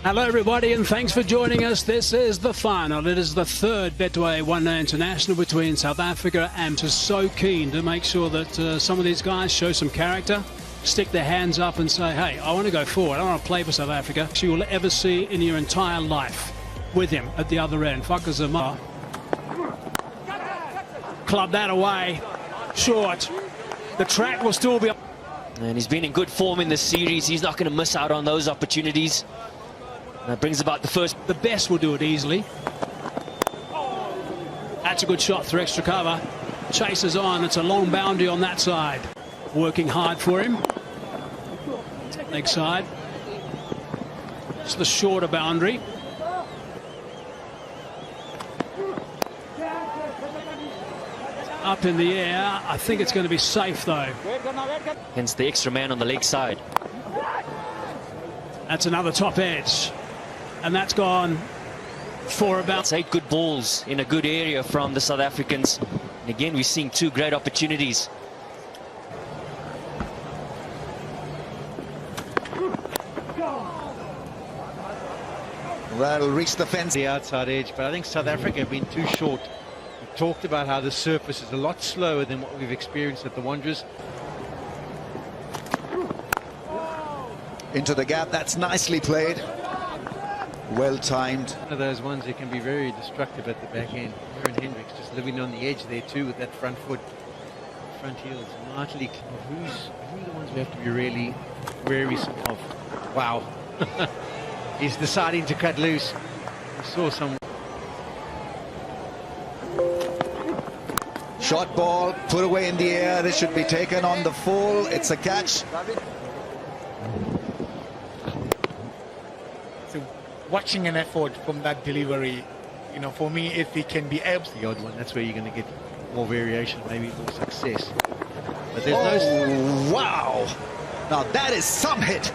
Hello everybody and thanks for joining us. This is the final. It is the third Betway One-Day International between South Africa and just so keen to make sure that some of these guys show some character, stick their hands up and say, hey, I want to go forward, I want to play for South Africa. You will ever see in your entire life with him at the other end. Fakazama. Club that away. Short. The track will still be... And he's been in good form in this series. He's not going to miss out on those opportunities. And that brings about the first. The best will do it easily. That's a good shot through extra cover. Chases on. It's a long boundary on that side. Working hard for him. Leg side. It's the shorter boundary. Up in the air. I think it's going to be safe though. Hence the extra man on the leg side. That's another top edge. And that's gone for about... It's 8 good balls in a good area from the South Africans. And again, we're seeing 2 great opportunities. That'll reach the fence. The outside edge, but I think South Africa have been too short. We've talked about how the surface is a lot slower than what we've experienced at the Wanderers. Into the gap, that's nicely played. Well timed. One of those ones that can be very destructive at the back end. Aaron Hendricks just living on the edge there too with that front foot. Front heels. Martlik, who are the ones we have to be really wary of? Wow. He's deciding to cut loose. We saw some... Short ball, put away in the air. This should be taken on the full. It's a catch. Watching an effort from that delivery, you know, for me, if it can be able... The odd one, that's where you're going to get more variation, maybe more success. But there's no... Wow! Now that is some hit.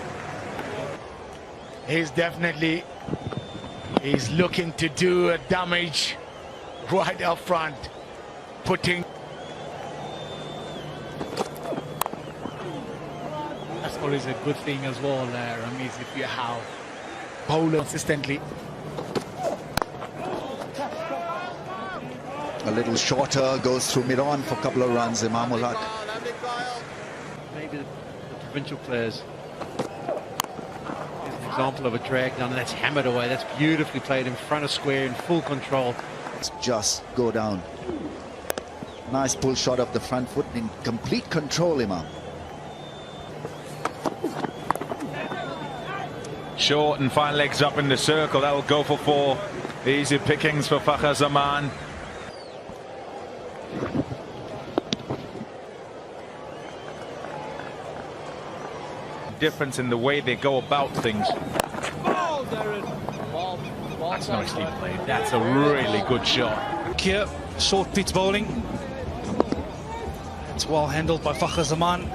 He's looking to do a damage right up front, putting... That's always a good thing as well, Ramiz, if you have bowler consistently. A little shorter, goes through mid-on for a couple of runs, Imamulak. Maybe the provincial players. Here's an example of a drag down, and that's hammered away. That's beautifully played in front of square, in full control. Let's just go down. Nice pull shot of the front foot in complete control, Imam. Short and fine legs up in the circle. That will go for 4. Easy pickings for Fakhr Zaman. Difference in the way they go about things. That's nicely played. That's a really good shot. Here, short pitch bowling. It's well handled by Fakhr Zaman.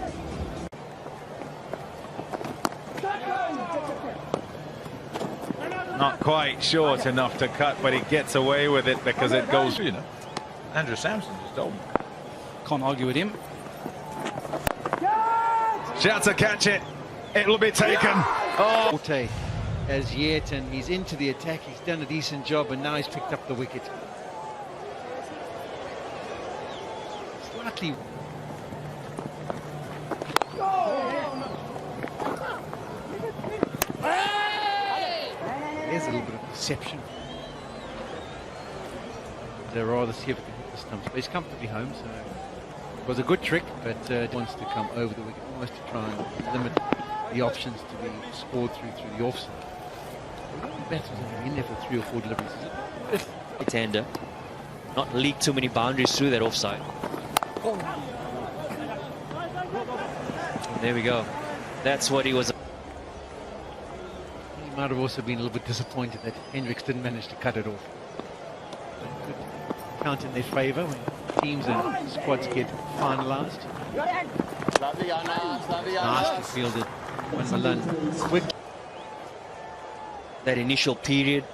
Not quite short enough to cut, but he gets away with it because it goes, you know. Andrew Sampson just told me. Can't argue with him. Shouts to catch it. It'll be taken. Oh. As yet, and he's into the attack. He's done a decent job, and now he's picked up the wicket. Slightly. There's a little bit of deception. They'd rather see if they hit the stumps. But he's comfortably home, so it was a good trick, but wants to come over the wicket, almost to try and limit the options to be scored through the offside. The batsman's only been there for 3 or 4 deliveries, is it? Right-hander. Not leak too many boundaries through that offside. There we go. That's what he was. He might have also been a little bit disappointed that Hendricks didn't manage to cut it off. Good count in their favour when teams and squads get finalised. Nicely fielded when Malone quick. That initial period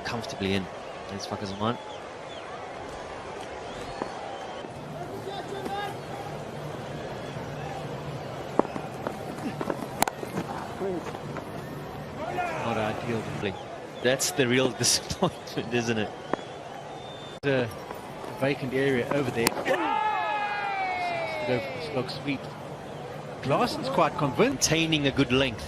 comfortably in. That's Fakhr Zaman. Not ideal. That's the real disappointment, isn't it? There's a vacant area over there. Seems to go for the slog sweep. Glassen's quite convinced. Maintaining a good length.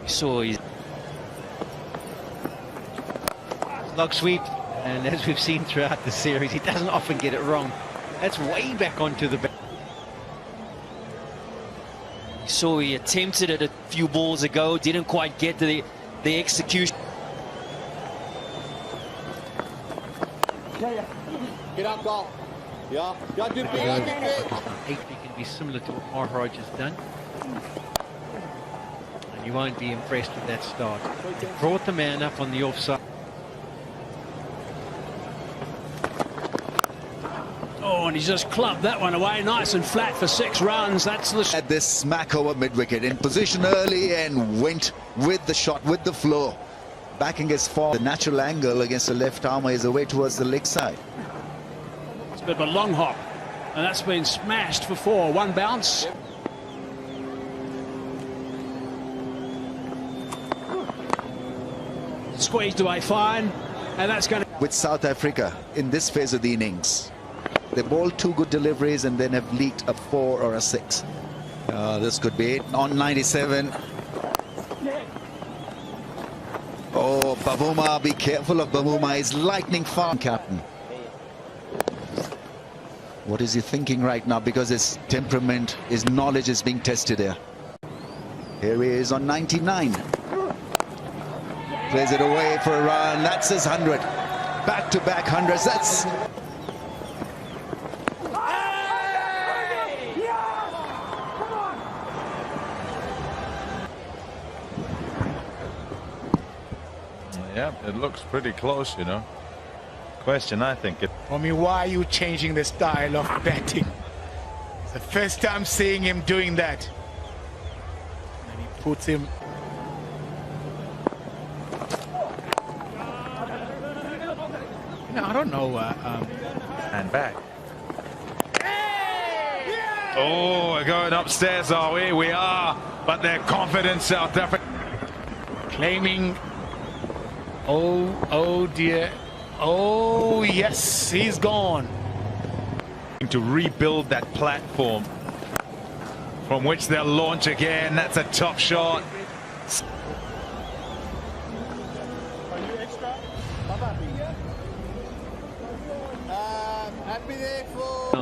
You saw his slog sweep, and as we've seen throughout the series, he doesn't often get it wrong. That's way back onto the back. You saw he attempted it a few balls ago, didn't quite get to the execution. Get up, goal. Yeah, got to be. He can be similar to what Maharaj has done. And you won't be impressed with that start. He brought the man up on the offside. Oh, and he's just clubbed that one away nice and flat for 6 runs. That's the Had this smack over mid-wicket, in position early and went with the shot, with the flow. Backing his form. The natural angle against the left armour is away towards the leg side. It's a bit of a long hop, and that's been smashed for 4. 1 bounce. Squeezed away fine, and that's going to... With South Africa in this phase of the innings, they bowled 2 good deliveries and then have leaked a 4 or a 6. This could be it. On 97. Oh, Bavuma, be careful of Bavuma. He's lightning fast, captain. What is he thinking right now? Because his temperament, his knowledge is being tested here. Here he is on 99. Plays it away for a run. That's his 100. Back-to-back 100s. That's... Yeah, it looks pretty close, you know. Question, I think it. I mean, why are you changing the style of batting? It's the first time seeing him doing that. And he puts him. You know, I don't know. And back. Oh, we're going upstairs, are we? We are. But their confidence, South Africa. Claiming. Oh dear. Oh, yes, he's gone. To rebuild that platform from which they'll launch again. That's a top shot.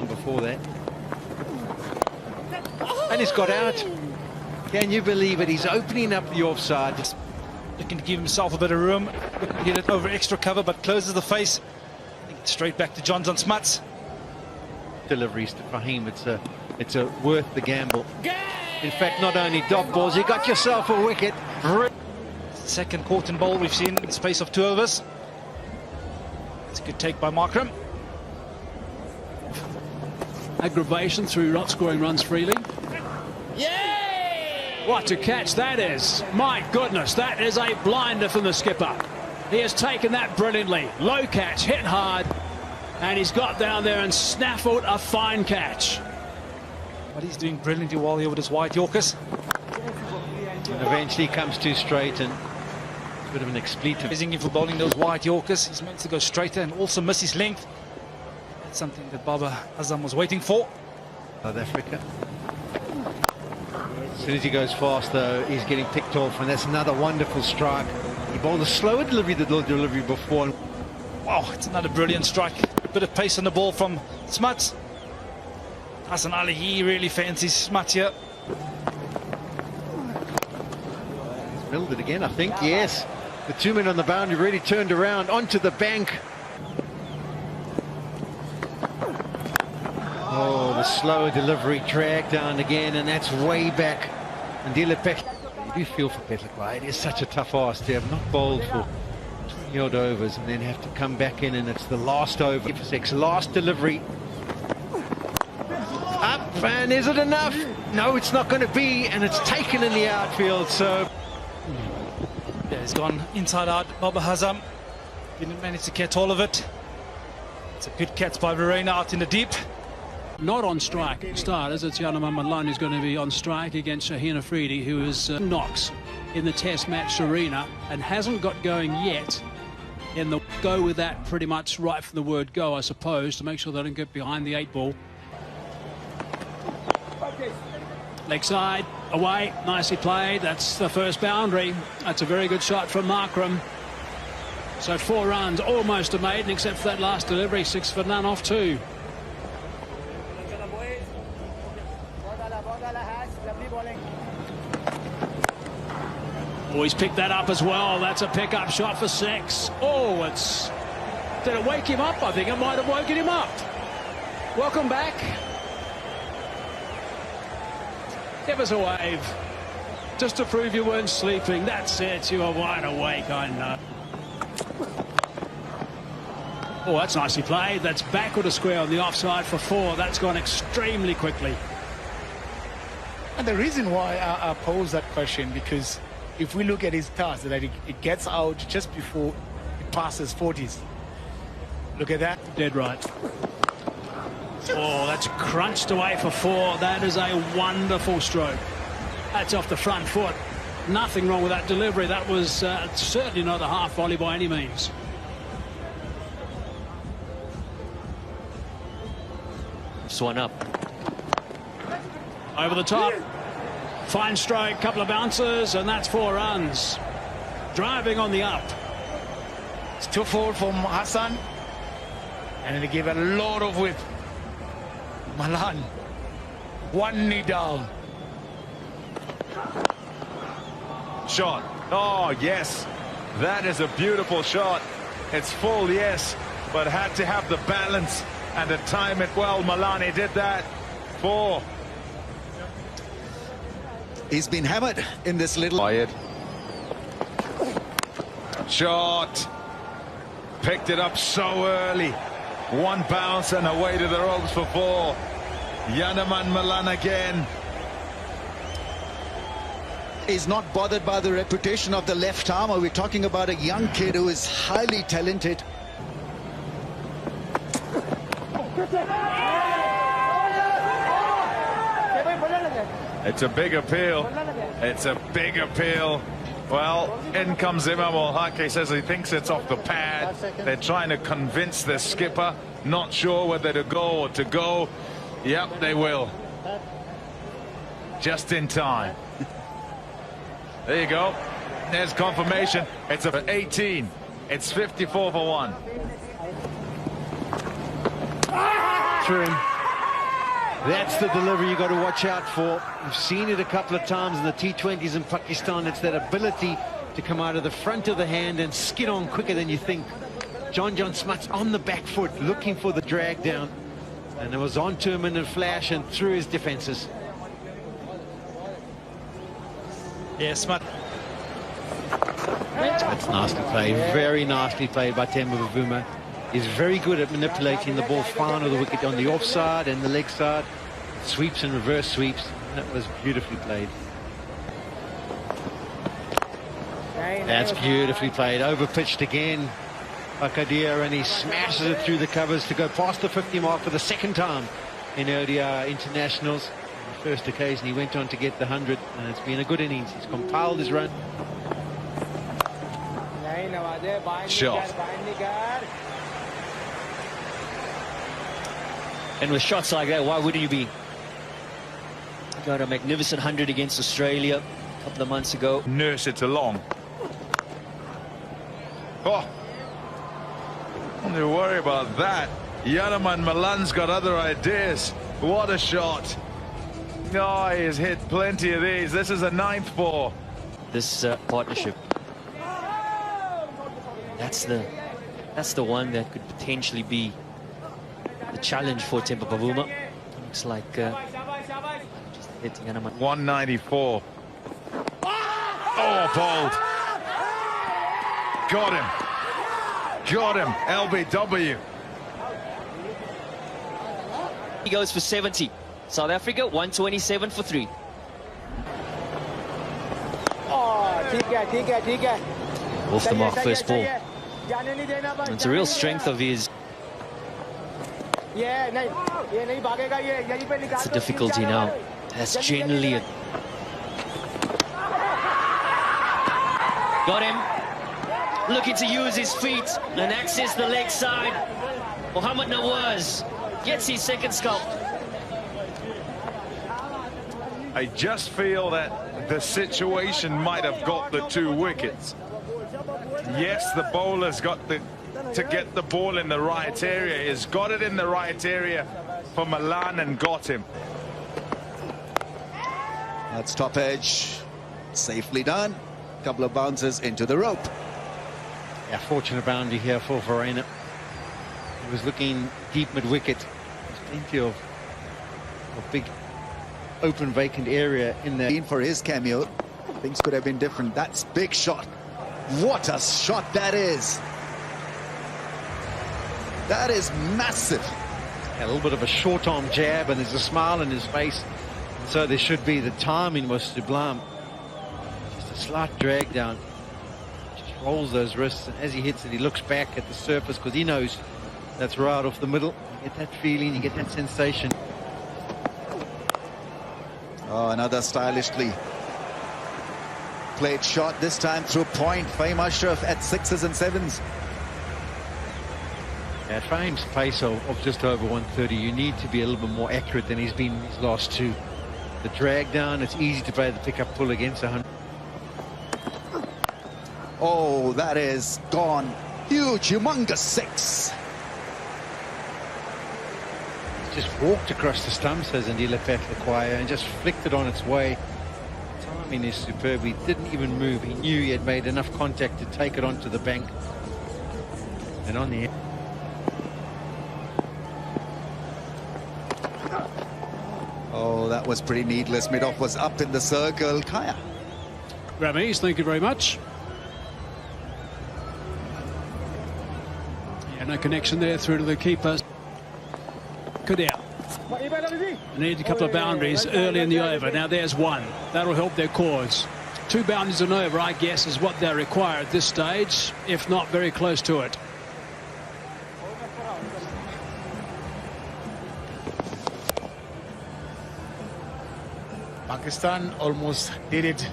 Before that. And he's got out. Can you believe it? He's opening up the offside. Looking to give himself a bit of room, looking to get it over extra cover, but closes the face. I think straight back to Johns on Smuts. Deliveries to Fahim, it's a worth the gamble. In fact, not only dot balls, you got yourself a wicket. Second caught and bowl we've seen in the space of 2 overs. It's a good take by Markram. Aggravation through not scoring runs freely. What a catch that is. My goodness, that is a blinder from the skipper. He has taken that brilliantly. Low catch, hit hard, and he's got down there and snaffled a fine catch. But he's doing brilliantly well here with his white Yorkers. And eventually comes too straight, and it's a bit of an expletive. Praising him for bowling those white Yorkers. He's meant to go straighter and also miss his length. That's something that Baba Azam was waiting for. South Africa. As soon as he goes fast, though, he's getting picked off, and that's another wonderful strike. He bowled a slower delivery than the delivery before. Wow, it's another brilliant strike. A bit of pace on the ball from Smuts. Hassan Ali, he really fancies Smuts here. He's milled it again, I think. Yes. The 2 men on the boundary really turned around onto the bank. Oh, the slower delivery dragged down again, and that's way back. And Dilipek, you do feel for Petlakwa. It is such a tough ask to have not bowled for 20 odd overs and then have to come back in, and it's the last over for 6. Last delivery. Up, and is it enough? No, it's not going to be, and it's taken in the outfield, so... Yeah, he's gone inside out. Baba Azam didn't manage to catch all of it. It's a good catch by Verena out in the deep. Not on strike starters. It's Yanaman Malone who's going to be on strike against Shaheen Afridi, who is knocks in the Test match arena and hasn't got going yet. In the go with that pretty much right from the word go, I suppose, to make sure they don't get behind the 8 ball. Leg side, away, nicely played. That's the first boundary. That's a very good shot from Markram. So 4 runs, almost a maiden, except for that last delivery. 6 for none off 2. Oh, he's picked that up as well. That's a pickup shot for 6. Oh, it's... Did it wake him up? I think it might have woken him up. Welcome back. Give us a wave. Just to prove you weren't sleeping. That's it. You are wide awake, I know. Oh, that's nicely played. That's backward a square on the offside for 4. That's gone extremely quickly. And the reason why I pose that question, because if we look at his task, that it gets out just before it passes 40s. Look at that. Dead right. Oh, that's crunched away for 4. That is a wonderful stroke. That's off the front foot. Nothing wrong with that delivery. That was certainly not a half volley by any means. Swan up. Over the top. Fine stroke, couple of bounces, and that's 4 runs. Driving on the up. It's 2 forward from Hassan. And they give a lot of width. Malan. 1 knee down. Shot. Oh, yes. That is a beautiful shot. It's full, yes, but had to have the balance and to time it well. Malani did that. 4. He's been hammered in this little... Quiet. Shot. Picked it up so early. 1 bounce and away to the ropes for 4. Yanaman Malan again. Is not bothered by the reputation of the left armer. We're talking about a young kid who is highly talented. It's a big appeal. It's a big appeal. Well, in comes Imam Al-Haq. Says he thinks it's off the pad. They're trying to convince the skipper. Not sure whether to go or to go. Yep, they will. Just in time. There you go. There's confirmation. It's a 18. It's 54 for 1. Through him. That's the delivery you got to watch out for. We've seen it a couple of times in the T20s in Pakistan. It's that ability to come out of the front of the hand and skid on quicker than you think. John Smuts on the back foot, looking for the drag down. And it was onto him in a flash and through his defenses. Yeah, Smut. That's nicely played, very nicely played by Temba Bavuma. He's very good at manipulating the ball far of the wicket on the offside and the leg side. Sweeps and reverse sweeps. That was beautifully played. That's beautifully played. Overpitched again by Kadir, and he smashes it through the covers to go past the 50 mark for the 2nd time in ODI internationals. On the first occasion he went on to get the 100, and it's been a good innings. He's compiled his run. Shot. And with shots like that, why wouldn't you be? Got a magnificent 100 against Australia a couple of months ago. Nurse it along. Oh, don't worry about that. Yanaman Malan's got other ideas. What a shot. Oh, he's hit plenty of these. This is a 9th ball. This partnership. That's the one that could potentially be the challenge for Temba Bavuma. Looks like just hitting Yanaman. 194. Oh, bold. Got him. LBW. He goes for 70. South Africa 127 for 3. Off the mark, first ball. It's a real strength of his. It's a difficulty now. That's generally a... Got him. Looking to use his feet and access the leg side. Mohamed Nawaz gets his second scalp. I just feel that the situation might have got the 2 wickets. Yes, the bowler's got to get the ball in the right area. He's got it in the right area for Milan and got him. That's top edge. Safely done. Couple of bounces into the rope. Yeah, fortunate boundary here for Verena. He was looking deep mid-wicket. There's plenty of big open vacant area in there. For his cameo, things could have been different. That's big shot. What a shot that is. That is massive. A little bit of a short arm jab, and there's a smile on his face. And so there should be. The timing was sublime. Just a slight drag down. Just rolls those wrists, and as he hits it, he looks back at the surface because he knows that's right off the middle. You get that feeling, you get that sensation. Oh, another stylishly played shot, this time through point. Fahim Ashraf at 6s and 7s. At Fahim's pace of just over 130, you need to be a little bit more accurate than he's been in his last 2. The drag down, it's easy to play the pickup pull against 100. Oh, that is gone. Huge, humongous 6. Just walked across the stumps, as Andile Patlakwaya, and just flicked it on its way. Timing is superb. He didn't even move. He knew he had made enough contact to take it onto the bank. And on the end. Oh, that was pretty needless. Mid-off was up in the circle. Kaya. Ramesh, thank you very much. Yeah, no connection there through to the keeper. Kadir. Need a couple of boundaries early in the over. Now there's one. That'll help their cause. 2 boundaries and over, I guess, is what they require at this stage, if not very close to it. Pakistan almost did it.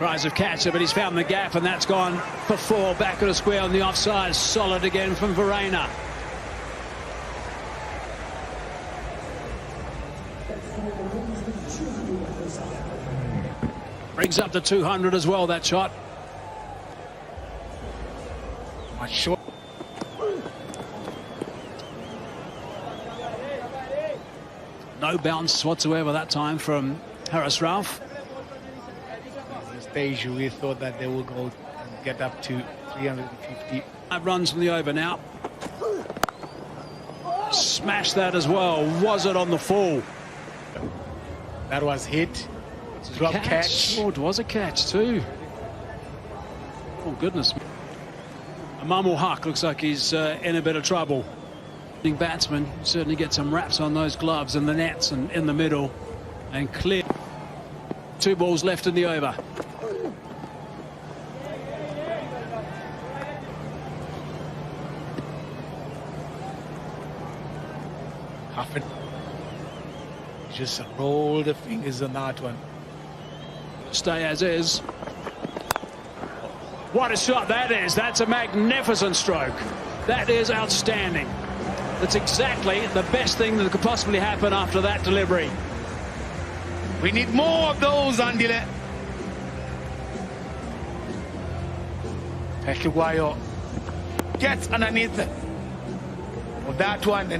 Rise of catcher, but he's found the gap, and that's gone for 4. Back at a square on the offside. Solid again from Verena. Brings up the 200 as well, that shot. Much short. No bounce whatsoever that time from Harris Ralph. At this stage, we thought that they will go and get up to 350. 5 runs from the over now. Smash that as well. Was it on the full? That was hit. Drop catch. Oh, it was a catch too. Oh, goodness. Amamul Haq looks like he's in a bit of trouble. Batsman certainly get some wraps on those gloves and the nets and in the middle and clear. 2 balls left in the over. Huffin just roll the fingers on that one. Stay as is. What a shot that is. That's a magnificent stroke. That is outstanding. That's exactly the best thing that could possibly happen after that delivery. We need more of those, Andile. Patlakwaya gets underneath that one.